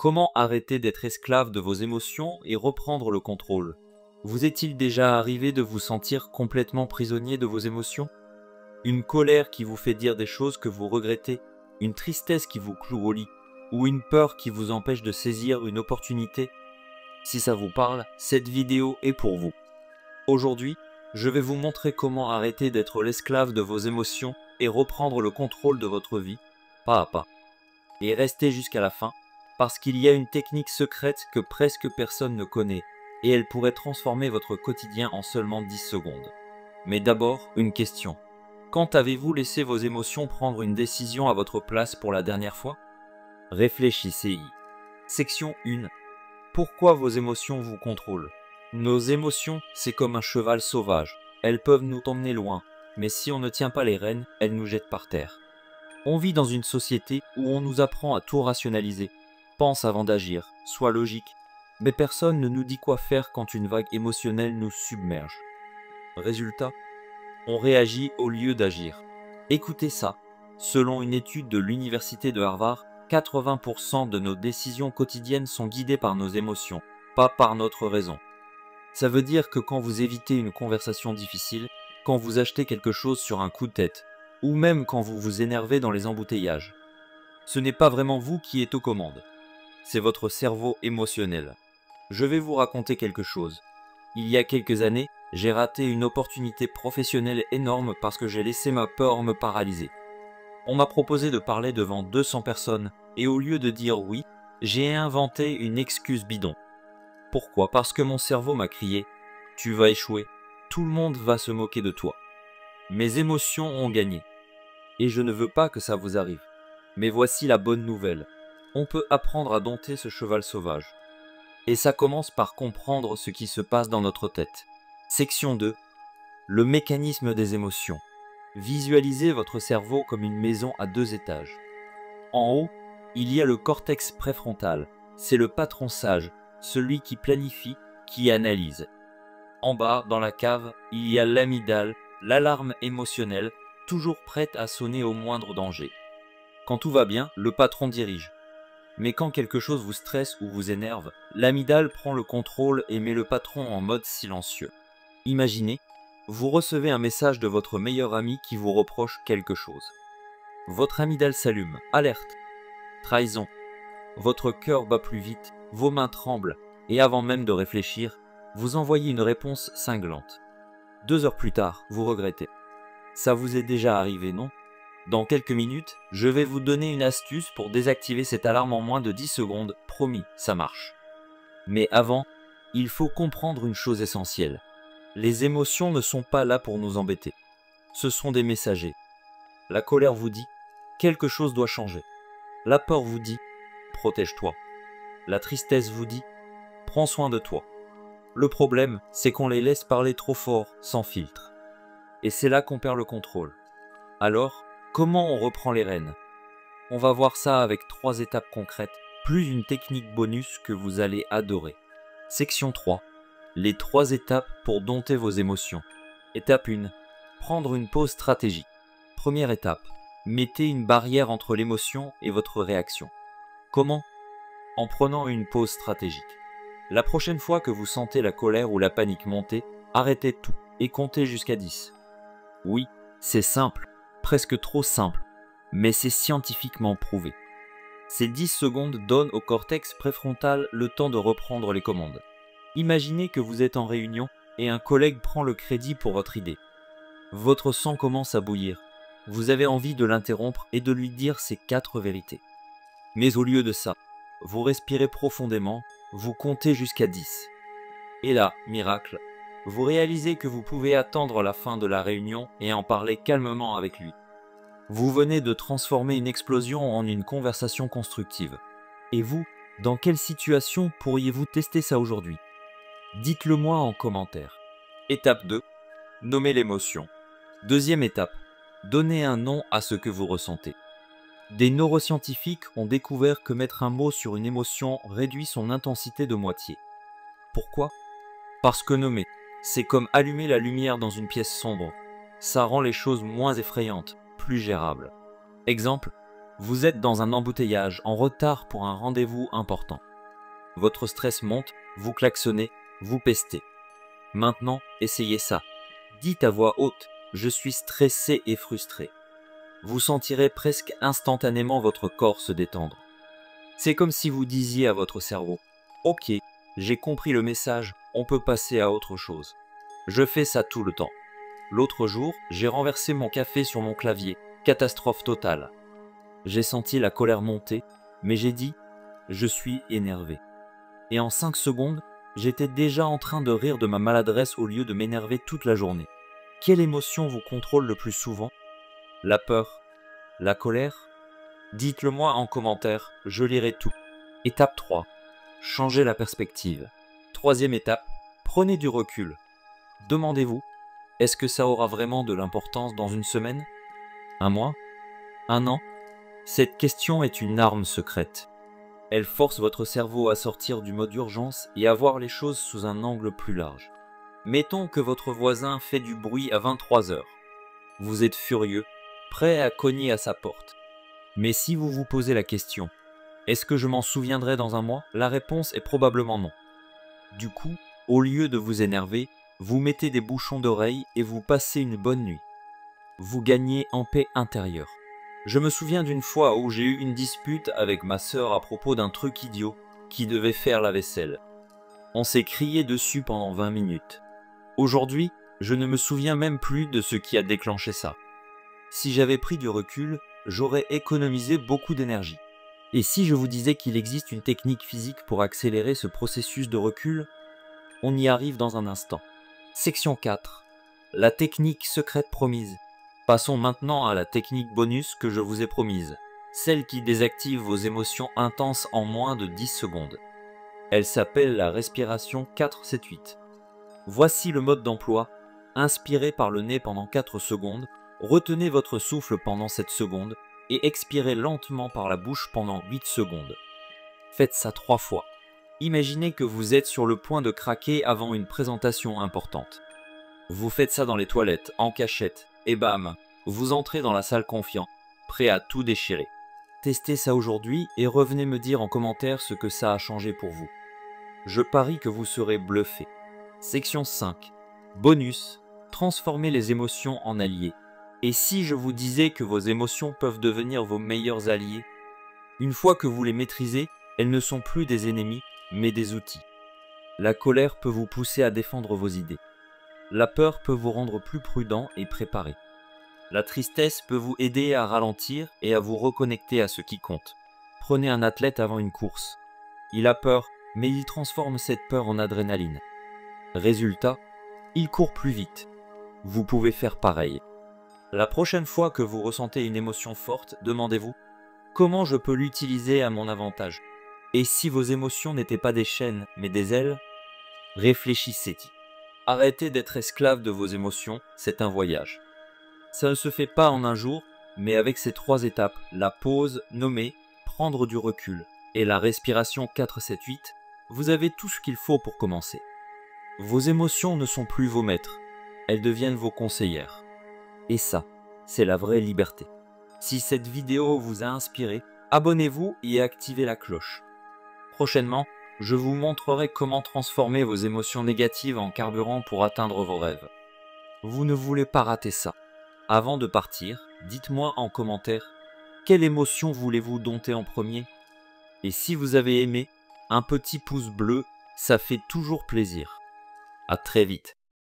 Comment arrêter d'être esclave de vos émotions et reprendre le contrôle? Vous est-il déjà arrivé de vous sentir complètement prisonnier de vos émotions? Une colère qui vous fait dire des choses que vous regrettez, une tristesse qui vous cloue au lit, ou une peur qui vous empêche de saisir une opportunité? Si ça vous parle, cette vidéo est pour vous. Aujourd'hui, je vais vous montrer comment arrêter d'être l'esclave de vos émotions et reprendre le contrôle de votre vie, pas à pas. Et restez jusqu'à la fin, parce qu'il y a une technique secrète que presque personne ne connaît, et elle pourrait transformer votre quotidien en seulement 10 secondes. Mais d'abord, une question. Quand avez-vous laissé vos émotions prendre une décision à votre place pour la dernière fois? Réfléchissez-y. Section 1. Pourquoi vos émotions vous contrôlent? Nos émotions, c'est comme un cheval sauvage. Elles peuvent nous emmener loin, mais si on ne tient pas les rênes, elles nous jettent par terre. On vit dans une société où on nous apprend à tout rationaliser. Pense avant d'agir, sois logique. Mais personne ne nous dit quoi faire quand une vague émotionnelle nous submerge. Résultat, on réagit au lieu d'agir. Écoutez ça. Selon une étude de l'université de Harvard, 80% de nos décisions quotidiennes sont guidées par nos émotions, pas par notre raison. Ça veut dire que quand vous évitez une conversation difficile, quand vous achetez quelque chose sur un coup de tête, ou même quand vous vous énervez dans les embouteillages, ce n'est pas vraiment vous qui êtes aux commandes. C'est votre cerveau émotionnel. Je vais vous raconter quelque chose. Il y a quelques années, j'ai raté une opportunité professionnelle énorme parce que j'ai laissé ma peur me paralyser. On m'a proposé de parler devant 200 personnes, et au lieu de dire oui, j'ai inventé une excuse bidon. Pourquoi? Parce que mon cerveau m'a crié « Tu vas échouer, tout le monde va se moquer de toi ». Mes émotions ont gagné. Et je ne veux pas que ça vous arrive. Mais voici la bonne nouvelle. On peut apprendre à dompter ce cheval sauvage. Et ça commence par comprendre ce qui se passe dans notre tête. Section 2. Le mécanisme des émotions. Visualisez votre cerveau comme une maison à 2 étages. En haut, il y a le cortex préfrontal. C'est le patron sage, celui qui planifie, qui analyse. En bas, dans la cave, il y a l'amygdale, l'alarme émotionnelle, toujours prête à sonner au moindre danger. Quand tout va bien, le patron dirige. Mais quand quelque chose vous stresse ou vous énerve, l'amygdale prend le contrôle et met le patron en mode silencieux. Imaginez, vous recevez un message de votre meilleur ami qui vous reproche quelque chose. Votre amygdale s'allume, alerte, trahison. Votre cœur bat plus vite, vos mains tremblent, et avant même de réfléchir, vous envoyez une réponse cinglante. 2 heures plus tard, vous regrettez. Ça vous est déjà arrivé, non? Dans quelques minutes, je vais vous donner une astuce pour désactiver cette alarme en moins de 10 secondes, promis, ça marche. Mais avant, il faut comprendre une chose essentielle. Les émotions ne sont pas là pour nous embêter. Ce sont des messagers. La colère vous dit « quelque chose doit changer ». La peur vous dit « protège-toi ». La tristesse vous dit « prends soin de toi ». Le problème, c'est qu'on les laisse parler trop fort, sans filtre. Et c'est là qu'on perd le contrôle. Alors, comment on reprend les rênes? On va voir ça avec 3 étapes concrètes, plus une technique bonus que vous allez adorer. Section 3. Les 3 étapes pour dompter vos émotions. Étape 1. Prendre une pause stratégique. Première étape. Mettez une barrière entre l'émotion et votre réaction. Comment? En prenant une pause stratégique. La prochaine fois que vous sentez la colère ou la panique monter, arrêtez tout et comptez jusqu'à 10. Oui, c'est simple, presque trop simple, mais c'est scientifiquement prouvé. Ces 10 secondes donnent au cortex préfrontal le temps de reprendre les commandes. Imaginez que vous êtes en réunion et un collègue prend le crédit pour votre idée. Votre sang commence à bouillir. Vous avez envie de l'interrompre et de lui dire ces 4 vérités. Mais au lieu de ça, vous respirez profondément, vous comptez jusqu'à 10. Et là, miracle, vous réalisez que vous pouvez attendre la fin de la réunion et en parler calmement avec lui. Vous venez de transformer une explosion en une conversation constructive. Et vous, dans quelle situation pourriez-vous tester ça aujourd'hui? Dites-le moi en commentaire. Étape 2. Nommez l'émotion. Deuxième étape. Donnez un nom à ce que vous ressentez. Des neuroscientifiques ont découvert que mettre un mot sur une émotion réduit son intensité de moitié. Pourquoi? Parce que nommer, c'est comme allumer la lumière dans une pièce sombre. Ça rend les choses moins effrayantes, plus gérables. Exemple, Vous êtes dans un embouteillage, en retard pour un rendez-vous important. Votre stress monte, vous klaxonnez, vous pestez. Maintenant, essayez ça. Dites à voix haute, je suis stressé et frustré. Vous sentirez presque instantanément votre corps se détendre. C'est comme si vous disiez à votre cerveau, ok, j'ai compris le message, on peut passer à autre chose. Je fais ça tout le temps. L'autre jour, j'ai renversé mon café sur mon clavier, catastrophe totale. J'ai senti la colère monter, mais j'ai dit, je suis énervé. Et en 5 secondes, j'étais déjà en train de rire de ma maladresse au lieu de m'énerver toute la journée. Quelle émotion vous contrôle le plus souvent? La peur? La colère? Dites-le moi en commentaire, je lirai tout. Étape 3. Changez la perspective. Troisième étape, prenez du recul. Demandez-vous, est-ce que ça aura vraiment de l'importance dans une semaine? Un mois? Un an? Cette question est une arme secrète. Elle force votre cerveau à sortir du mode urgence et à voir les choses sous un angle plus large. Mettons que votre voisin fait du bruit à 23 heures. Vous êtes furieux, prêt à cogner à sa porte. Mais si vous vous posez la question, est-ce que je m'en souviendrai dans un mois? La réponse est probablement non. Du coup, au lieu de vous énerver, vous mettez des bouchons d'oreilles et vous passez une bonne nuit. Vous gagnez en paix intérieure. Je me souviens d'une fois où j'ai eu une dispute avec ma sœur à propos d'un truc idiot qui devait faire la vaisselle. On s'est crié dessus pendant 20 minutes. Aujourd'hui, je ne me souviens même plus de ce qui a déclenché ça. Si j'avais pris du recul, j'aurais économisé beaucoup d'énergie. Et si je vous disais qu'il existe une technique physique pour accélérer ce processus de recul, on y arrive dans un instant. Section 4. La technique secrète promise. Passons maintenant à la technique bonus que je vous ai promise, celle qui désactive vos émotions intenses en moins de 10 secondes. Elle s'appelle la respiration 4-7-8. Voici le mode d'emploi. Inspirez par le nez pendant 4 secondes, retenez votre souffle pendant 7 secondes et expirez lentement par la bouche pendant 8 secondes. Faites ça 3 fois. Imaginez que vous êtes sur le point de craquer avant une présentation importante. Vous faites ça dans les toilettes, en cachette, et bam, vous entrez dans la salle confiant, prêt à tout déchirer. Testez ça aujourd'hui et revenez me dire en commentaire ce que ça a changé pour vous. Je parie que vous serez bluffé. Section 5. Bonus. Transformez les émotions en alliés. Et si je vous disais que vos émotions peuvent devenir vos meilleurs alliés? Une fois que vous les maîtrisez, elles ne sont plus des ennemis, mais des outils. La colère peut vous pousser à défendre vos idées. La peur peut vous rendre plus prudent et préparé. La tristesse peut vous aider à ralentir et à vous reconnecter à ce qui compte. Prenez un athlète avant une course. Il a peur, mais il transforme cette peur en adrénaline. Résultat, il court plus vite. Vous pouvez faire pareil. La prochaine fois que vous ressentez une émotion forte, demandez-vous « Comment je peux l'utiliser à mon avantage ?» Et si vos émotions n'étaient pas des chaînes, mais des ailes? Réfléchissez-y. Arrêtez d'être esclave de vos émotions, c'est un voyage. Ça ne se fait pas en un jour, mais avec ces 3 étapes, la pause, nommer, prendre du recul et la respiration 4-7-8, vous avez tout ce qu'il faut pour commencer. Vos émotions ne sont plus vos maîtres, elles deviennent vos conseillères. Et ça, c'est la vraie liberté. Si cette vidéo vous a inspiré, abonnez-vous et activez la cloche. Prochainement, je vous montrerai comment transformer vos émotions négatives en carburant pour atteindre vos rêves. Vous ne voulez pas rater ça. Avant de partir, dites-moi en commentaire, quelle émotion voulez-vous dompter en premier? Et si vous avez aimé, un petit pouce bleu, ça fait toujours plaisir. À très vite.